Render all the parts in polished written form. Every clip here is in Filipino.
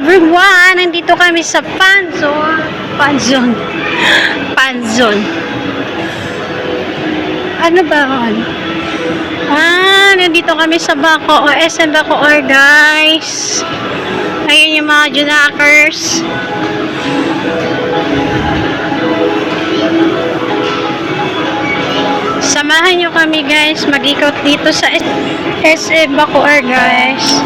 everyone! Nandito kami sa Panzone. Ano ba yun? Nandito kami sa Bacoor, SM Bacoor, guys. Ayun yung mga Junakers. Samahan nyo kami, guys. Mag-ikot dito sa SM Bacoor, guys.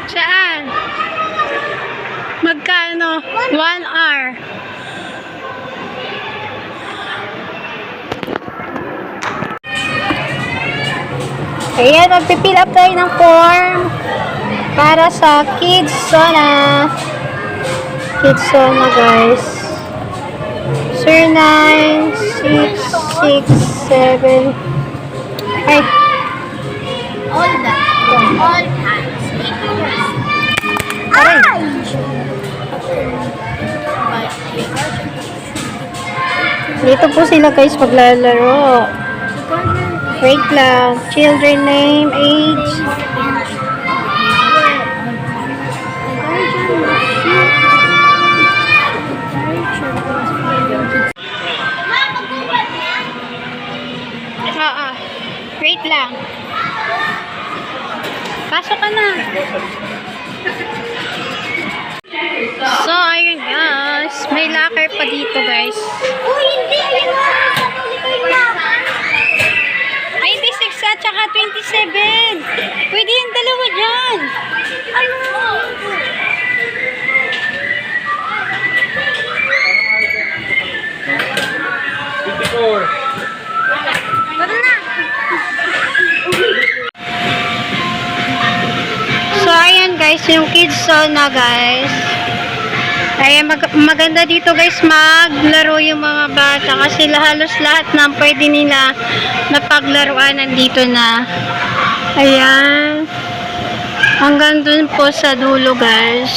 Saan? Magkano? 1 hour. Ayan, magpipill up tayo ng form para sa Kids Zona. Kids Zona, guys. 0967. Ay. All times. Aray. Dito po sila, guys, maglalaro. Wait lang. Children name, age. Wait lang. Pasok ka na. So, ayun, guys. May locker pa dito, guys. Oh, hindi. 26 at saka 27. Pwede yung dalawa dyan. Ano? Tara na. So, ayan, guys. Yung Kids Zona, guys. Ayan, maganda dito, guys, maglaro yung mga bata. Kasi halos lahat ng pwede nila mapaglaruan nandito na. Ayan. Hanggang dun po sa dulo, guys.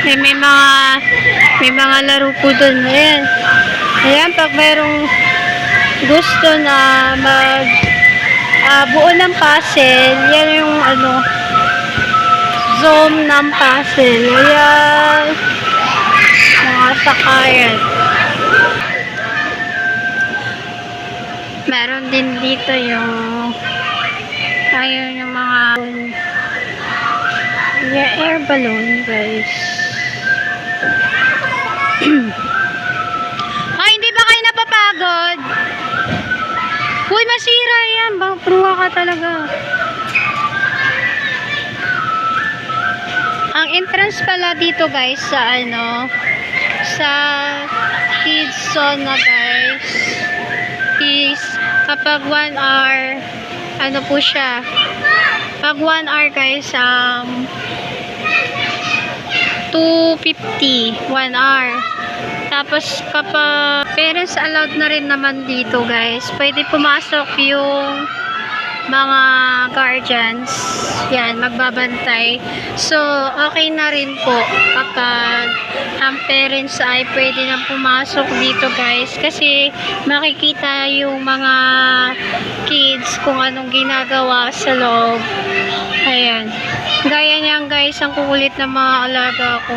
May mga laro po dun. Ayan. Ayan, pag mayroong gusto na buo ng puzzle, yan yung zoom ng puzzle. Ayan. Mga sakayan. Meron din dito yung ayun yung mga air balloon, guys. Ay, hindi ba kayo napapagod? Uy, masira yan. Pruha ka talaga. Ang entrance pala dito, guys, sa sa kids zone na guys is kapag 1 hour ano po siya, pag 1 hour guys 250 1 hour. Tapos kapag parents allowed na rin naman dito guys, pwede pumasok yung mga guardians, yan, magbabantay. So, okay na rin po kapag ang parents ay pwede nang pumasok dito guys, kasi makikita yung mga kids kung anong ginagawa sa loob. Ayan, gaya niyan guys, ang kukulit ng mga alaga ko.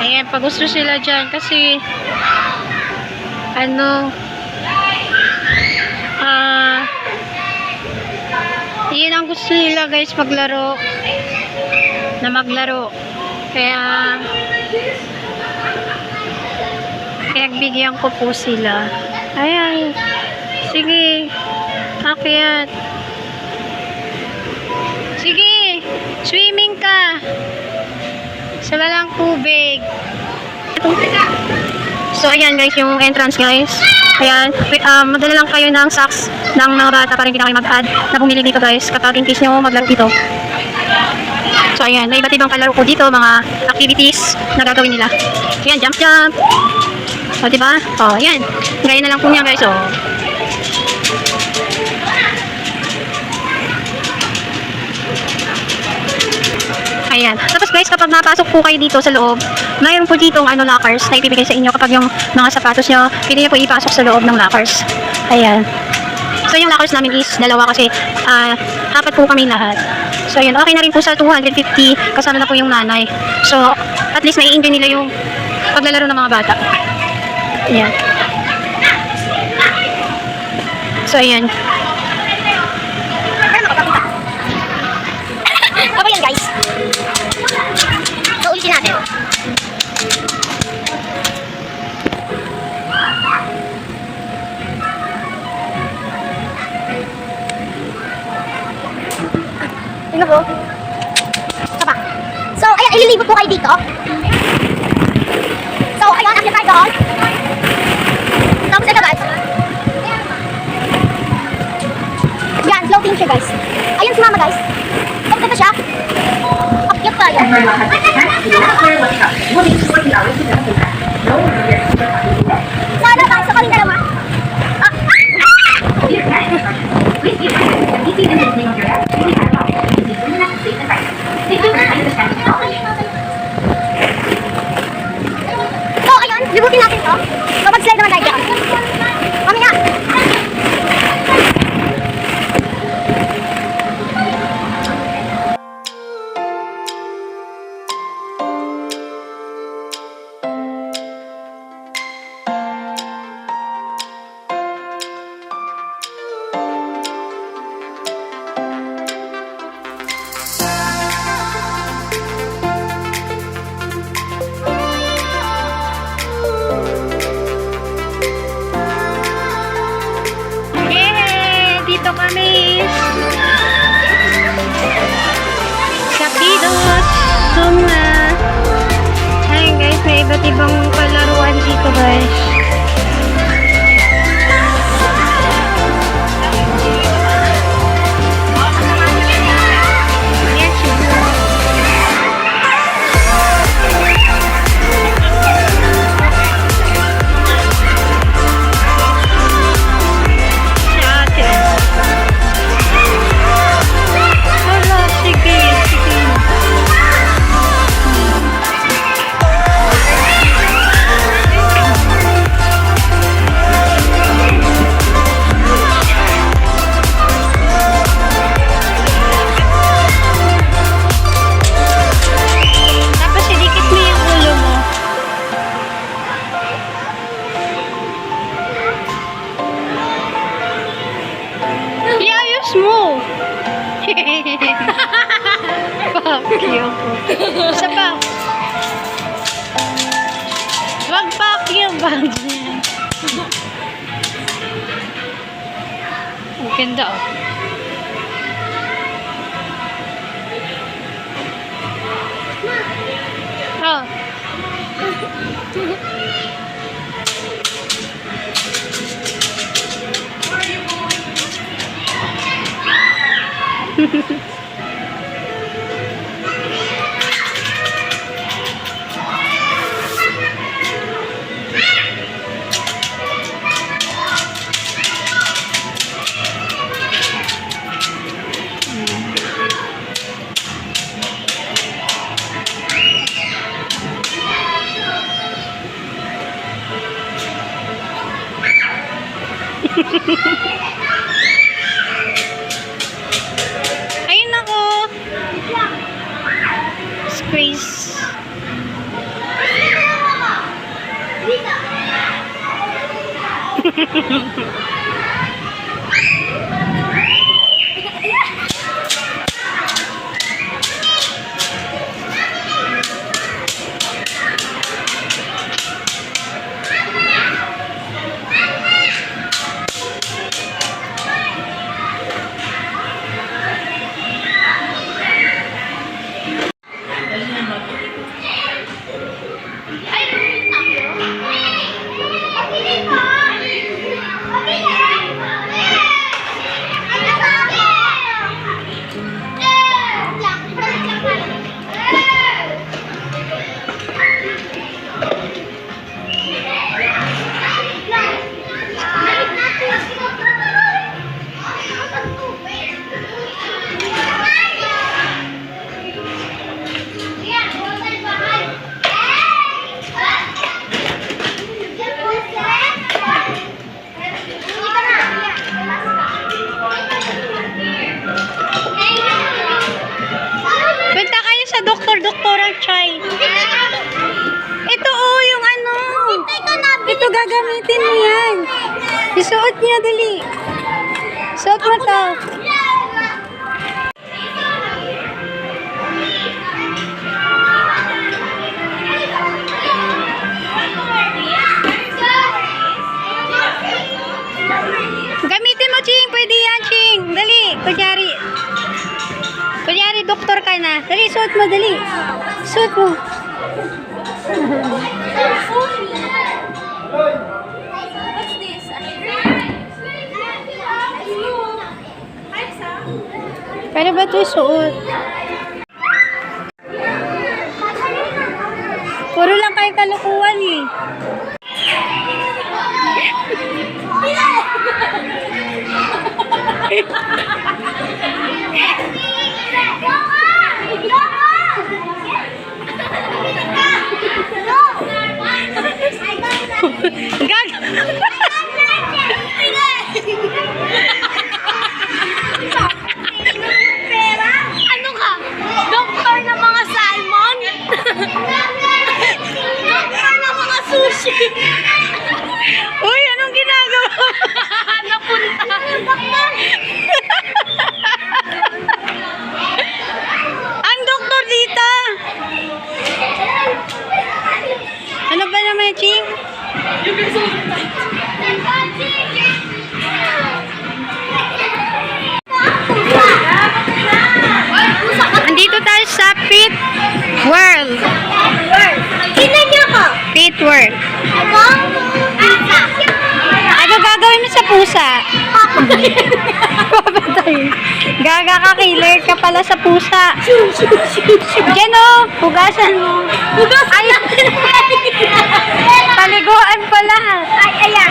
Ayan, pag gusto sila dyan kasi yun ang gusto nila guys, maglaro. Kaya bigyan ko po sila. Ayan, sige, akyat. Sige, swimming ka sa walang tubig. So ayan guys, yung entrance guys. Ayan, madala lang kayo ng socks ng mga bata para hindi na kayo mag-add na bumili dito guys kapag in case nyo maglaro dito. So ayan, may iba't ibang kalaro po dito, mga activities na gagawin nila. Ayan, jump. O diba? O ayan, gaya na lang po niya guys. O ayan. Tapos guys, kapag napasok po kayo dito sa loob, mayroon po ditong lockers na ibibigay sa inyo kapag yung mga sapatos nyo, pwede nyo po ipasok sa loob ng lockers. Ayan. So yung lockers namin is dalawa kasi apat po kami lahat. So yun, okay na rin po sa 250 kasama na po yung nanay. So at least nai-enjoy nila yung paglalaro ng mga bata. Ayan. So ayan. Ako yan guys. So ulitin natin. Ano po? Sapa. So ayan, ililibot po kayo dito. So ayan, after tayo doon. Tapos ito guys. Yan, floating siya guys. Ayun si mama guys. Tapos ito siya. Akyat pa yan. Sana guys, sa kaming dalawa. So ayun, libutin natin to. Kapag slide naman tayo dyan. Mamaya. Dito kami sa Pidot Sumna. Ayun guys, may iba't ibang palaruan dito guys. Ayan siya. Mo. Fuck you. Isa pa. Wag fuck you bag niya. Ang ganda oh. Ayun ako. Squeeze. Punta kayo sa doktor-doktoral Chai. Ito yung ano. Ito gagamitin mo yan. Isuot niya, dali. Suot mo to. Gamitin mo, Ching. Pwede yan, Ching. Dali. Kunyari, doktor ka na. Dali, suot mo, dali. Suot mo. Pwede ba ito suot? Puro lang kayo kalukuhan eh. Gag! Ano ka? Doktor ng mga salmon? Doktor ng mga sushi? Uy, anong ginagawa? Napunta. Ang doktor dito! Ano ba naman, Ching? Andito tayo sa Pit World. Tingnan niyo ko. Pit World. Ako? Asa. Ano gagawin mo sa pusa? Papatayin. Gaga ka, killer ka pala sa pusa. Diyan o, hugasan mo. Ayan. Paliguan pala. Ay, ayan.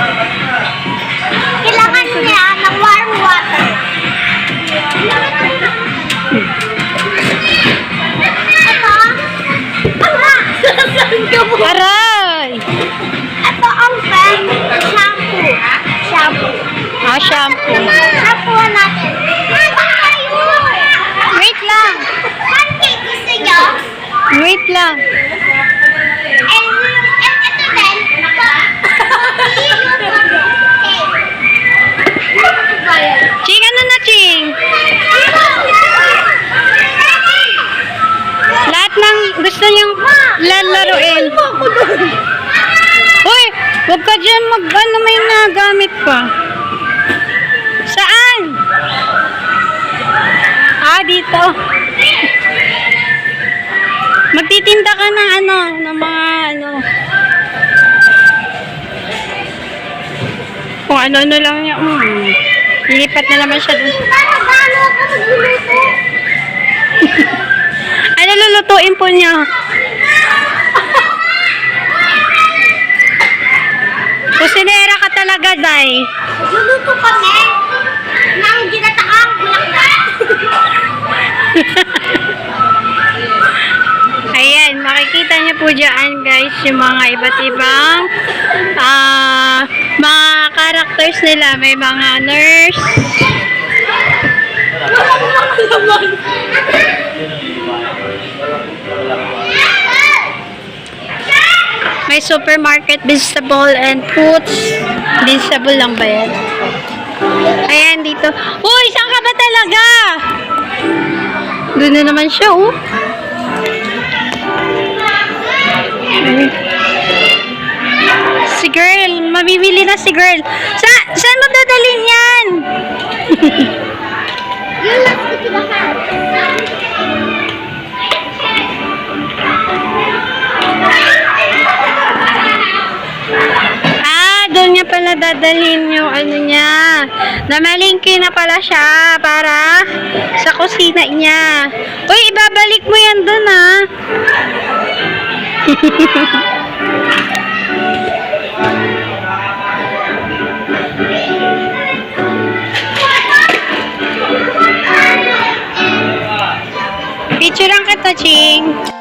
Kailangan niya ng warm water. Ito. Ala! Saan ka mo? Aray! Ito ang pen shampoo. Shampoo. Shampoo. Shampoo natin. Wait lang. Pancake gusto niyo? Wait lang. And ito din. Ching, ano na, Ching? Lahat ng gusto niyang lalaruin. Hoy, huwag ka dyan ano, may nagamit pa. Saan? Dito. Magtitinda ka ng ano, ng mga ano. Kung ano-ano lang niya. Lilipat na naman siya dun. Paano ako magluluto? Ano lulutuin po niya? Kusinera ka talaga, Day. Magluluto kami ng ginataang bulaklak. Ayan, makikita niyo po dyan, guys, yung mga iba't ibang mga characters nila. May mga nurse. May supermarket, vegetable and fruits. Vegetable lang ba yan? Ayan, dito. Uy, saan ka ba talaga? Doon na naman siya, oh. Si girl, mabibili na si girl. Saan mo dadalhin yan? Yung last ko tinahan. Doon niya pala dadalhin yung ano niya. Namalingki na pala siya para sa kusina niya. Uy, ibabalik mo yan doon, ah. Picture ang kita, Ching.